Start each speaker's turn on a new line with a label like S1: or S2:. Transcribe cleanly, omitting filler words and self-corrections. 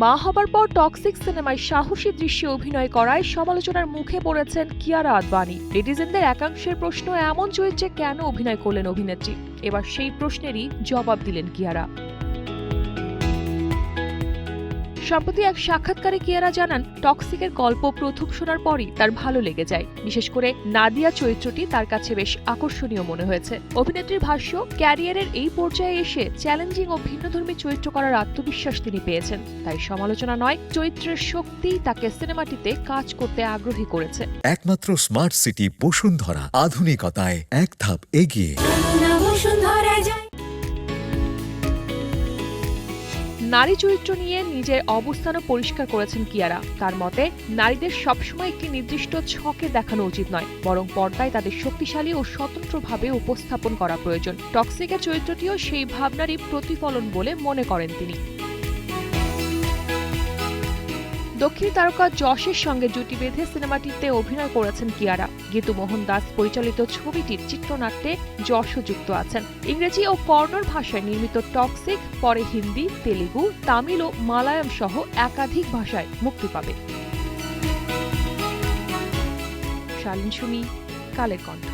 S1: মা হবার পর টক্সিক সিনেমায় সাহসী দৃশ্যে অভিনয় করায় সমালোচনার মুখে পড়েছেন কিয়ারা আদভানি। নেটিজেনদের একাংশের প্রশ্ন, এমন চরিত্রে কেন অভিনয় করলেন অভিনেত্রী? এবার সেই প্রশ্নেরই জবাব দিলেন কিয়ারা। সম্প্রতি এক সাক্ষাৎকারে কিয়ারা জানান, টক্সিকের গল্প প্রথম শোনার পরই তার ভালো লেগে যায়। বিশেষ করে নাদিয়া চরিত্রটি তার কাছে বেশ আকর্ষণীয় মনে হয়েছে। অভিনেত্রীর ভাষ্য, ক্যারিয়ারের এই পর্যায়ে এসে চ্যালেঞ্জিং ও ভিন্নধর্মী চরিত্র করার আত্মবিশ্বাস তিনি পেয়েছেন। তাই সমালোচনা নয়, চরিত্রের শক্তিই তাকে সিনেমাটিতে কাজ করতে আগ্রহী করেছে।
S2: একমাত্র স্মার্ট সিটি বসুন্ধরা, আধুনিকতায় এক ধাপ এগিয়ে।
S1: নারী চরিত্র নিয়ে নিজের অবস্থানও পরিষ্কার করেছেন কিয়ারা। তার মতে, নারীদের সবসময় একটি নির্দিষ্ট ছকে দেখানো উচিত নয়, বরং পর্দায় তাদের শক্তিশালী ও স্বতন্ত্রভাবে উপস্থাপন করা প্রয়োজন। টক্সিকের চরিত্রটিও সেই ভাবনারই প্রতিফলন বলে মনে করেন তিনি। দক্ষিণী তারকা যশের সঙ্গে জুটি বেঁধে সিনেমাটিতে অভিনয় করেছেন কিয়ারা। গীতু মোহন দাস পরিচালিত ছবিটির চিত্রনাট্যে যশও যুক্ত আছেন। ইংরেজি ও কন্নড় ভাষায় নির্মিত টক্সিক পরে হিন্দি, তেলুগু, তামিল ও মালায়াম সহ একাধিক ভাষায় মুক্তি পাবে। শালীন সুমি, কালের কণ্ঠ।